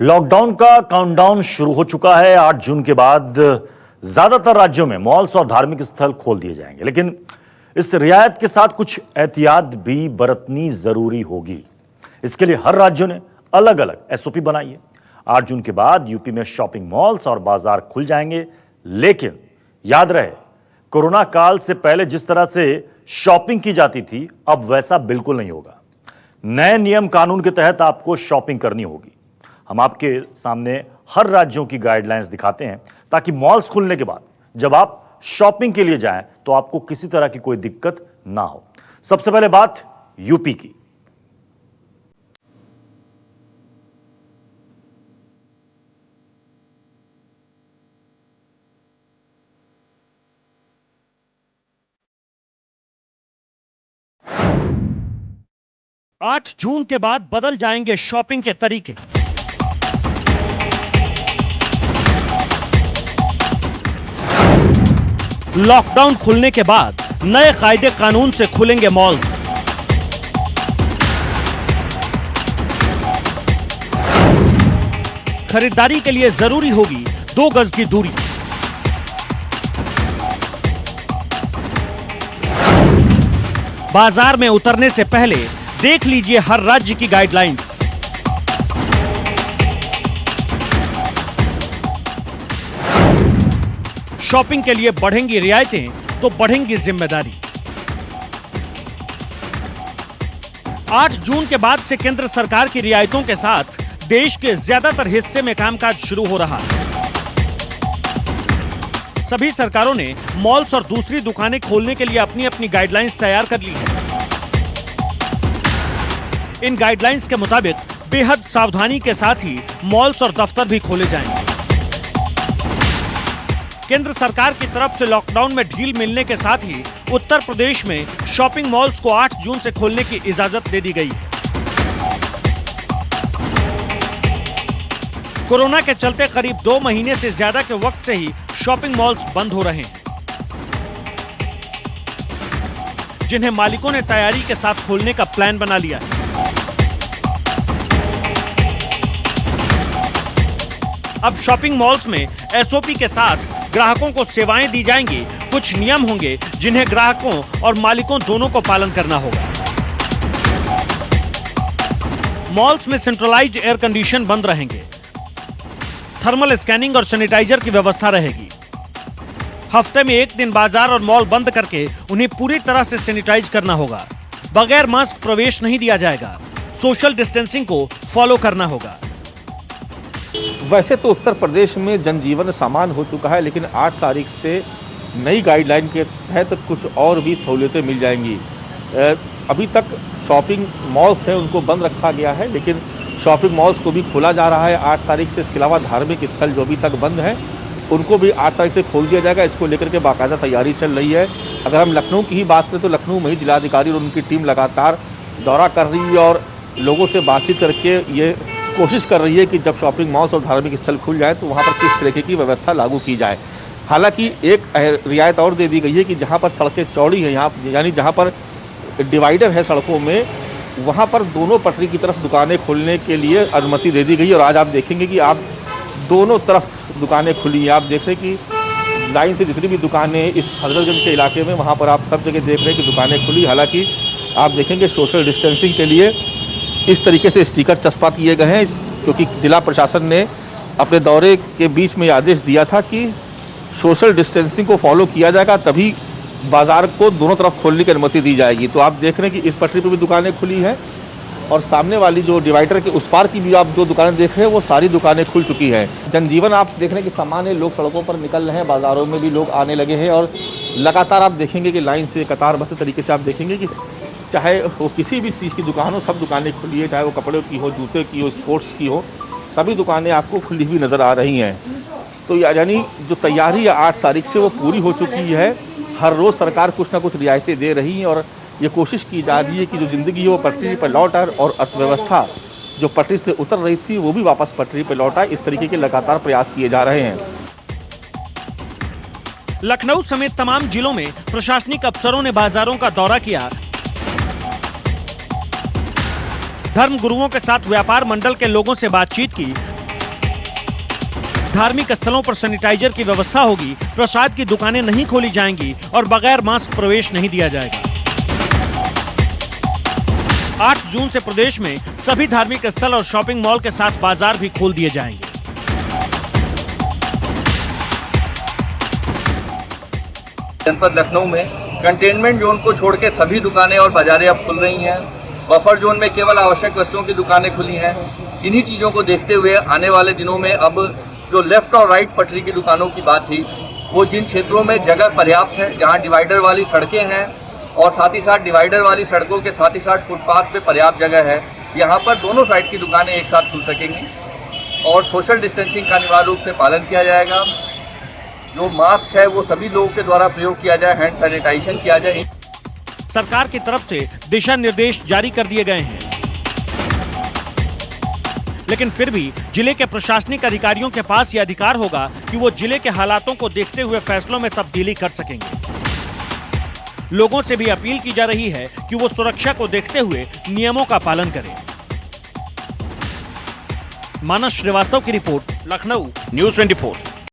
Lockdown का countdown शुरू हो चुका है। 8 जून के बाद ज्यादातर राज्यों में मॉल्स और धार्मिक स्थल खोल दिए जाएंगे, लेकिन इस रियायत के साथ कुछ एहतियात भी बरतनी जरूरी होगी। इसके लिए हर राज्यों ने अलग अलग एसओपी बनाई है। 8 जून के बाद यूपी में शॉपिंग मॉल्स और बाजार खुल जाएंगे, लेकिन याद रहे, कोरोना काल से पहले जिस तरह से शॉपिंग की जाती थी, अब वैसा बिल्कुल नहीं होगा। नए नियम कानून के तहत आपको शॉपिंग करनी होगी। हम आपके सामने हर राज्यों की गाइडलाइंस दिखाते हैं ताकि मॉल्स खुलने के बाद जब आप शॉपिंग के लिए जाएं तो आपको किसी तरह की कोई दिक्कत ना हो। सबसे पहले बात यूपी की। आठ जून के बाद बदल जाएंगे शॉपिंग के तरीके। लॉकडाउन खुलने के बाद नए कायदे कानून से खुलेंगे मॉल्स। खरीदारी के लिए जरूरी होगी 2 गज की दूरी। बाजार में उतरने से पहले देख लीजिए हर राज्य की गाइडलाइंस। शॉपिंग के लिए बढ़ेंगी रियायतें तो बढ़ेंगी जिम्मेदारी। 8 जून के बाद से केंद्र सरकार की रियायतों के साथ देश के ज्यादातर हिस्से में कामकाज शुरू हो रहा है। सभी सरकारों ने मॉल्स और दूसरी दुकानें खोलने के लिए अपनी अपनी गाइडलाइंस तैयार कर ली है। इन गाइडलाइंस के मुताबिक बेहद सावधानी के साथ ही मॉल्स और दफ्तर भी खोले जाएंगे। केंद्र सरकार की तरफ से लॉकडाउन में ढील मिलने के साथ ही उत्तर प्रदेश में शॉपिंग मॉल्स को 8 जून से खोलने की इजाजत दे दी गई है। कोरोना के चलते करीब 2 महीने से ज्यादा के वक्त से ही शॉपिंग मॉल्स बंद हो रहे हैं, जिन्हें मालिकों ने तैयारी के साथ खोलने का प्लान बना लिया है। अब शॉपिंग मॉल्स में एसओपी के साथ ग्राहकों को सेवाएं दी जाएंगी। कुछ नियम होंगे जिन्हें ग्राहकों और मालिकों दोनों को पालन करना होगा। मॉल्स में सेंट्रलाइज्ड एयर कंडीशन बंद रहेंगे। थर्मल स्कैनिंग और सैनिटाइजर की व्यवस्था रहेगी। हफ्ते में 1 दिन बाजार और मॉल बंद करके उन्हें पूरी तरह से सैनिटाइज करना होगा। बगैर मास्क प्रवेश नहीं दिया जाएगा। सोशल डिस्टेंसिंग को फॉलो करना होगा। वैसे तो उत्तर प्रदेश में जनजीवन सामान्य हो चुका है, लेकिन 8 तारीख से नई गाइडलाइन के तहत कुछ और भी सहूलियतें मिल जाएंगी। अभी तक शॉपिंग मॉल्स हैं उनको बंद रखा गया है, लेकिन शॉपिंग मॉल्स को भी खोला जा रहा है 8 तारीख से। इसके अलावा धार्मिक स्थल जो अभी तक बंद हैं उनको भी 8 तारीख से खोल दिया जाएगा। इसको लेकर के बाकायदा तैयारी चल रही है। अगर हम लखनऊ की ही बात करें तो लखनऊ में ही जिलाधिकारी और उनकी टीम लगातार दौरा कर रही है और लोगों से बातचीत करके ये कोशिश कर रही है कि जब शॉपिंग मॉल्स और धार्मिक स्थल खुल जाए तो वहाँ पर किस तरीके की व्यवस्था लागू की जाए। हालांकि एक रियायत और दे दी गई है कि जहाँ पर सड़कें चौड़ी हैं, यहाँ यानी जहाँ पर डिवाइडर है सड़कों में, वहाँ पर दोनों पटरी की तरफ दुकानें खोलने के लिए अनुमति दे दी गई है। और आज आप देखेंगे कि आप दोनों तरफ दुकानें खुली हैं। आप देख रहे हैं कि लाइन से जितनी भी दुकानें इस हजरतगंज के इलाके में, वहाँ पर आप सब जगह देख रहे हैं कि दुकानें खुली। हालांकि आप देखेंगे सोशल डिस्टेंसिंग के लिए इस तरीके से स्टिकर चस्पा किए गए हैं, क्योंकि जिला प्रशासन ने अपने दौरे के बीच में आदेश दिया था कि सोशल डिस्टेंसिंग को फॉलो किया जाएगा, तभी बाजार को दोनों तरफ खोलने की अनुमति दी जाएगी। तो आप देख रहे हैं कि इस पटरी पर भी दुकानें खुली हैं और सामने वाली जो डिवाइडर के उस पार की भी आप जो दुकानें देख रहे हैं वो सारी दुकानें खुल चुकी हैं। जनजीवन आप देख रहे हैं कि सामान्य लोग सड़कों पर निकल रहे हैं, बाजारों में भी लोग आने लगे हैं और लगातार आप देखेंगे कि लाइन से कतारबद्ध तरीके से आप देखेंगे कि चाहे वो किसी भी चीज़ की दुकान हो, सब दुकानें खुली है, चाहे वो कपड़े की हो, जूते की हो, स्पोर्ट्स की हो, सभी दुकानें आपको खुली हुई नज़र आ रही हैं। तो यानी जो तैयारी है 8 तारीख से वो पूरी हो चुकी है। हर रोज़ सरकार कुछ ना कुछ रियायतें दे रही है और ये कोशिश की जा रही है कि जो ज़िंदगी है वो पटरी पर लौट आए और अर्थव्यवस्था जो पटरी से उतर रही थी वो भी वापस पटरी पर लौट आए। इस तरीके के लगातार प्रयास किए जा रहे हैं। लखनऊ समेत तमाम जिलों में प्रशासनिक अफसरों ने बाजारों का दौरा किया। धर्म गुरुओं के साथ व्यापार मंडल के लोगों से बातचीत की। धार्मिक स्थलों पर सैनिटाइजर की व्यवस्था होगी, प्रसाद की दुकानें नहीं खोली जाएंगी और बगैर मास्क प्रवेश नहीं दिया जाएगा। 8 जून से प्रदेश में सभी धार्मिक स्थल और शॉपिंग मॉल के साथ बाजार भी खोल दिए जाएंगे। जनपद लखनऊ में कंटेनमेंट जोन को छोड़ के सभी दुकानें और बाजारें अब खुल रही हैं। बफर जोन में केवल आवश्यक वस्तुओं की दुकानें खुली हैं। इन्हीं चीज़ों को देखते हुए आने वाले दिनों में अब जो लेफ्ट और राइट पटरी की दुकानों की बात थी, वो जिन क्षेत्रों में जगह पर्याप्त है, जहां डिवाइडर वाली सड़कें हैं और साथ ही साथ डिवाइडर वाली सड़कों के साथ ही साथ फुटपाथ पे पर्याप्त जगह है, यहाँ पर दोनों साइड की दुकानें एक साथ खुल सकेंगी और सोशल डिस्टेंसिंग का अनिवार्य रूप से पालन किया जाएगा। जो मास्क है वो सभी लोगों के द्वारा प्रयोग किया जाए, हैंड सैनिटाइजेशन किया जाए। सरकार की तरफ से दिशा निर्देश जारी कर दिए गए हैं, लेकिन फिर भी जिले के प्रशासनिक अधिकारियों के पास यह अधिकार होगा कि वो जिले के हालातों को देखते हुए फैसलों में तब्दीली कर सकेंगे। लोगों से भी अपील की जा रही है कि वो सुरक्षा को देखते हुए नियमों का पालन करें। मानस श्रीवास्तव की रिपोर्ट, लखनऊ, न्यूज़ 24।